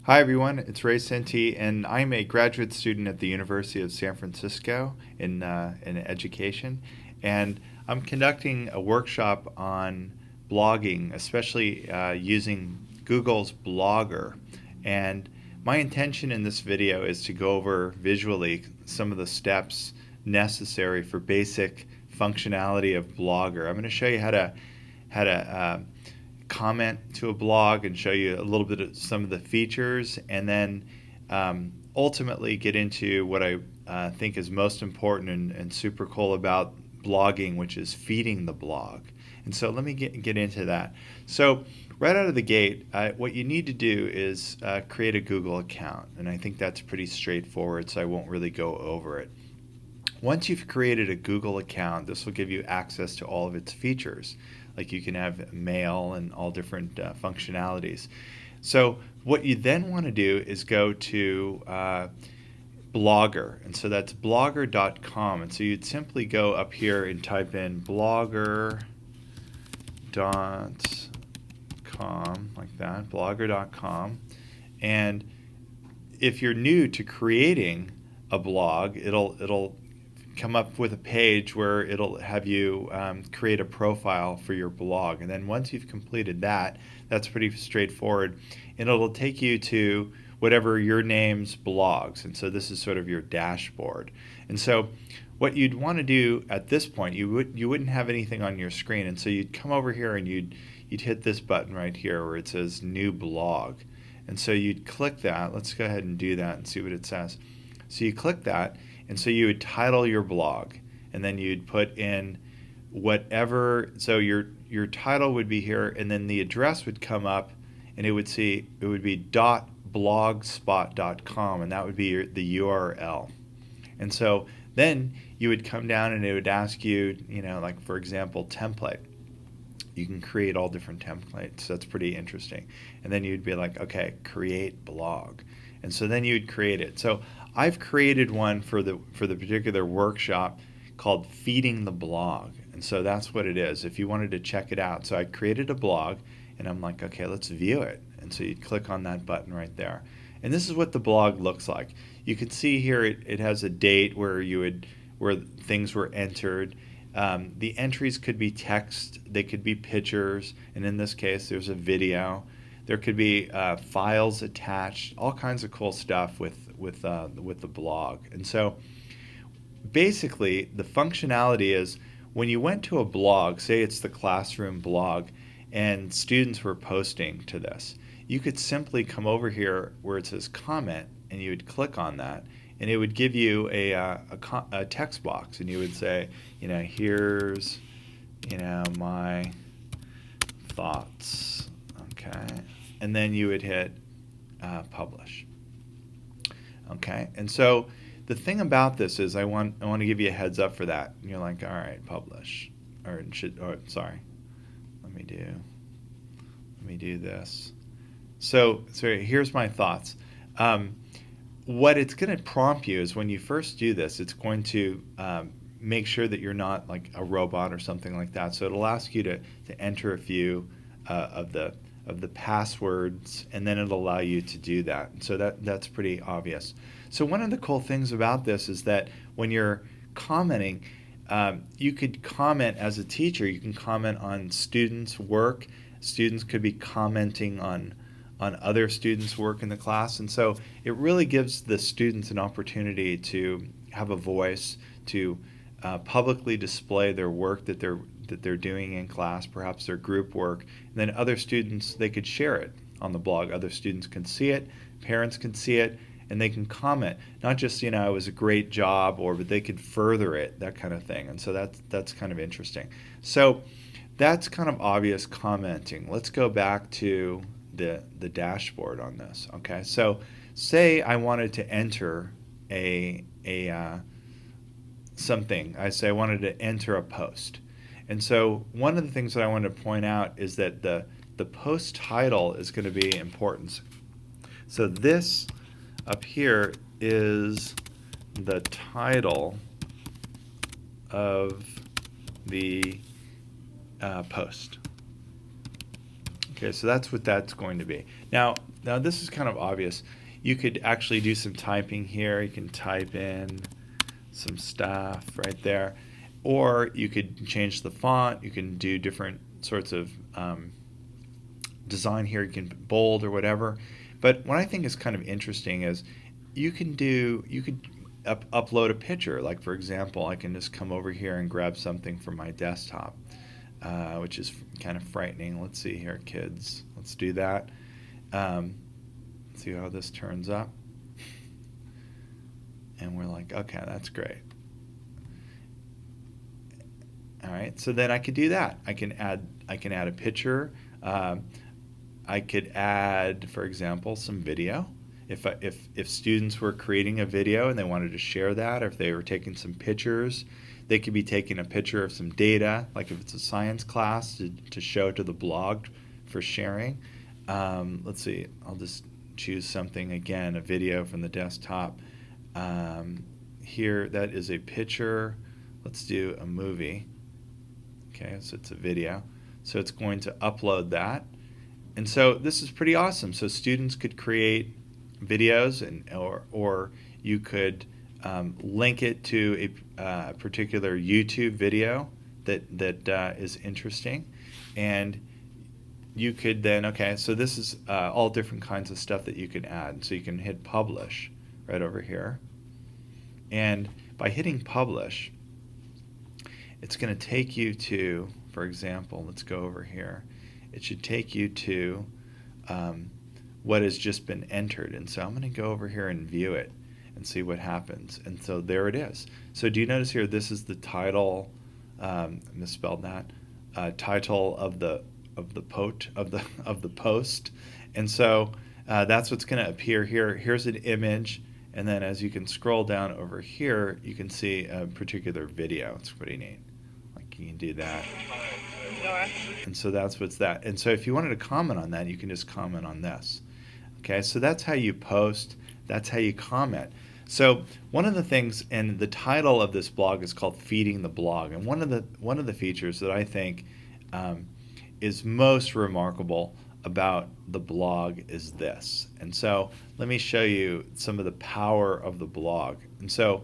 Hi everyone, it's Ray Senti, and I'm a graduate student at the University of San Francisco in education, and I'm conducting a workshop on blogging, especially using Google's Blogger. And my intention in this video is to go over visually some of the steps necessary for basic functionality of Blogger. I'm going to show you how to comment to a blog and show you a little bit of some of the features, and then ultimately get into what I think is most important and super cool about blogging, which is feeding the blog. And so let me get into that. So right out of the gate, what you need to do is create a Google account, and I think that's pretty straightforward, so I won't really go over it. Once you've created a Google account, this will give you access to all of its features. Like you can have mail and all different functionalities. So what you then want to do is go to Blogger. And so that's blogger.com. And so you'd simply go up here and type in blogger.com like that, blogger.com. And if you're new to creating a blog, it'll come up with a page where it'll have you create a profile for your blog. And then once you've completed that, that's pretty straightforward. And it'll take you to whatever your name's blogs. And so this is sort of your dashboard. And so what you'd want to do at this point, you wouldn't have anything on your screen. And so you'd come over here and you'd hit this button right here where it says new blog. And so you'd click that. Let's go ahead and do that and see what it says. So you click that, and so you would title your blog, and then you'd put in whatever, so your title would be here, and then the address would come up, and it would be .blogspot.com, and that would be the URL. And so then you would come down and it would ask you, like for example, template. You can create all different templates. That's pretty interesting. And then you'd be like, okay, create blog. And so then you'd create it. So I've created one for the particular workshop called Feeding the Blog. And so that's what it is if you wanted to check it out. So I created a blog and I'm like, okay, let's view it. And so you'd click on that button right there. And this is what the blog looks like. You can see here it has a date where things were entered. The entries could be text, they could be pictures, and in this case there's a video. There could be files attached, all kinds of cool stuff with the blog. And so basically the functionality is when you went to a blog, say it's the classroom blog, and students were posting to this, you could simply come over here where it says comment, and you would click on that, and it would give you a text box, and you would say, here's, my thoughts, okay, and then you would hit publish, okay. And so the thing about this is I want to give you a heads up for that. And you're like, all right, publish, sorry, let me do this. So here's my thoughts. What it's going to prompt you is when you first do this, it's going to make sure that you're not like a robot or something like that. So it'll ask you to enter a few of the passwords, and then it'll allow you to do that. So that's pretty obvious. So one of the cool things about this is that when you're commenting, you could comment as a teacher. You can comment on students' work. Students could be commenting on other students' work in the class, and so it really gives the students an opportunity to have a voice, to publicly display their work that they're doing in class, perhaps their group work, and then other students, they could share it on the blog. Other students can see it, parents can see it, and they can comment, not just it was a great job, but they could further it, that kind of thing. And so that's kind of interesting. So that's kind of obvious commenting. Let's go back to the dashboard on this. Okay, so say I wanted to enter something. I say I wanted to enter a post, and so one of the things that I want to point out is that the post title is going to be important. So this up here is the title of the post. Okay, so that's what that's going to be. Now, Now this is kind of obvious. You could actually do some typing here. You can type in some stuff right there. Or you could change the font. You can do different sorts of design here. You can bold or whatever. But what I think is kind of interesting is you could upload a picture. Like for example, I can just come over here and grab something from my desktop, which is kind of frightening. Let's see here, kids. Let's do that. See how this turns up. And we're like, okay, that's great. All right, so then I could do that. I can add a picture. I could add, for example, some video. If students were creating a video and they wanted to share that, or if they were taking some pictures, they could be taking a picture of some data, like if it's a science class, to show to the blog for sharing. Let's see, I'll just choose something again, a video from the desktop. Here, that is a picture. Let's do a movie. Okay, so it's a video. So it's going to upload that. And so this is pretty awesome. So students could create videos, or you could link it to a particular YouTube video that is interesting. And you could then, okay, so this is all different kinds of stuff that you can add. So you can hit publish right over here. And by hitting publish, it's going to take you to, for example, let's go over here. It should take you to what has just been entered. And so I'm going to go over here and view it and see what happens. And so there it is. So do you notice here, this is the title, misspelled that, title of the post. And so that's what's going to appear here. Here's an image. And then as you can scroll down over here, you can see a particular video. It's pretty neat. Like you can do that. And so that's what's that. And so if you wanted to comment on that, you can just comment on this. Okay, so that's how you post. That's how you comment. So one of the things, and the title of this blog is called Feeding the Blog. And one of the features that I think is most remarkable about the blog is this. And so let me show you some of the power of the blog. And so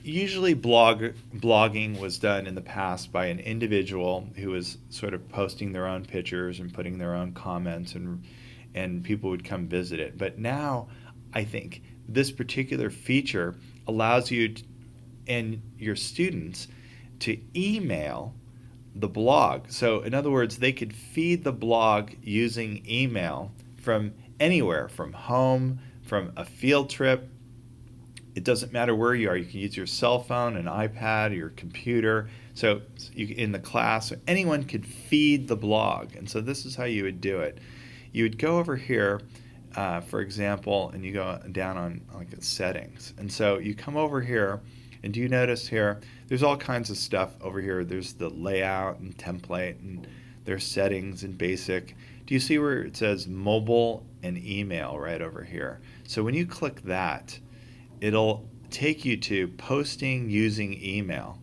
usually blogging was done in the past by an individual who was sort of posting their own pictures and putting their own comments, and people would come visit it. But now I think this particular feature allows you and your students to email the blog. So in other words, they could feed the blog using email from anywhere, from home, from a field trip. It doesn't matter where you are. You can use your cell phone, an iPad, your computer. So in the class, anyone could feed the blog. And so this is how you would do it. You would go over here, for example, and you go down on like settings. And so you come over here, and do you notice here, there's all kinds of stuff over here. There's the layout and template, and there's settings and basic. Do you see where it says mobile and email right over here? So when you click that, it'll take you to posting using email.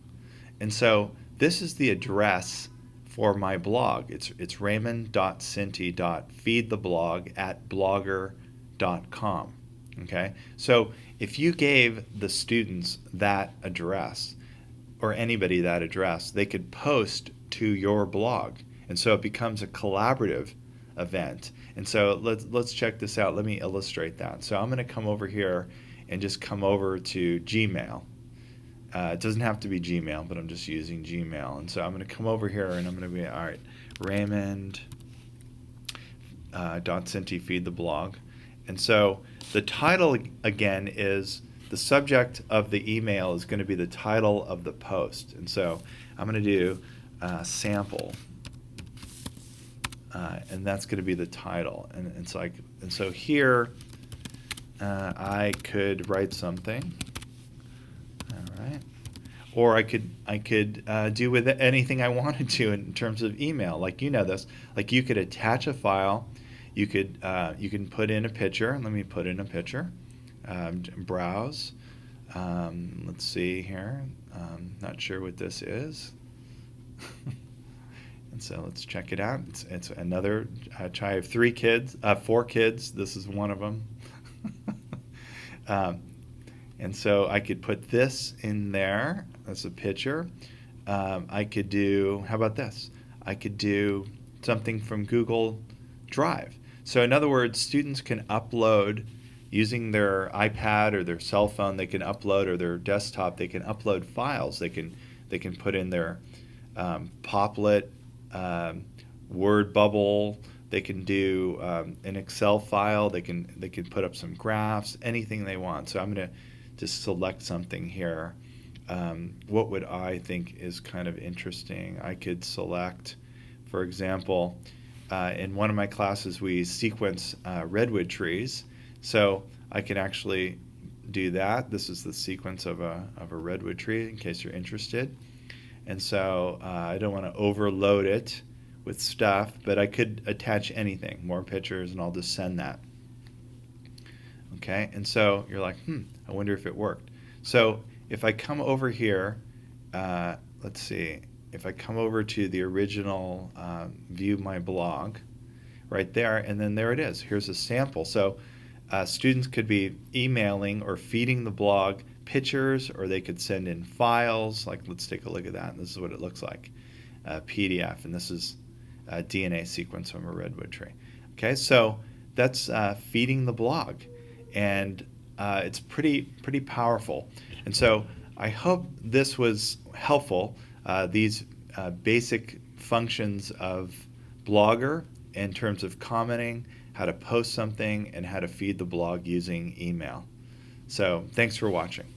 And so this is the address for my blog. It's raymond.cinti.feedtheblog@blogger.com. Okay? So if you gave the students that address, or anybody that address, they could post to your blog. And so it becomes a collaborative event. And so let's check this out. Let me illustrate that. So I'm going to come over here and just come over to Gmail. It doesn't have to be Gmail, but I'm just using Gmail. And so I'm going to come over here and I'm going to be, all right, Raymond .cinti feed the blog. And so the title, again, is the subject of the email is going to be the title of the post. And so I'm going to do sample. And that's going to be the title. And so here I could write something. All right. Or I could do with it anything I wanted to in terms of email. Like, you know this. Like, you could attach a file. You can put in a picture. Let me put in a picture. Browse. Let's see here. Not sure what this is. And so let's check it out. It's another I have 4 kids. This is one of them. And so I could put this in there as a picture. I could do, how about this? I could do something from Google Drive. So in other words, students can upload using their iPad or their cell phone. They can upload, or their desktop. They can upload files. They can put in their Poplet, Word Bubble. They can do an Excel file. They can put up some graphs, anything they want. So I'm going to just select something here. What would I think is kind of interesting? I could select, for example, in one of my classes we sequence redwood trees. So I can actually do that. This is the sequence of a redwood tree, in case you're interested. And so I don't want to overload it with stuff, but I could attach anything, more pictures, and I'll just send that. Okay, and so you're like, I wonder if it worked. So if I come over here, let's see, if I come over to the original view my blog, right there, and then there it is. Here's a sample. So students could be emailing or feeding the blog pictures, or they could send in files. Like, let's take a look at that. This is what it looks like, PDF, and this is a DNA sequence from a redwood tree. Okay, so that's feeding the blog, and it's pretty powerful. And so I hope this was helpful. These basic functions of Blogger in terms of commenting, how to post something, and how to feed the blog using email. So thanks for watching.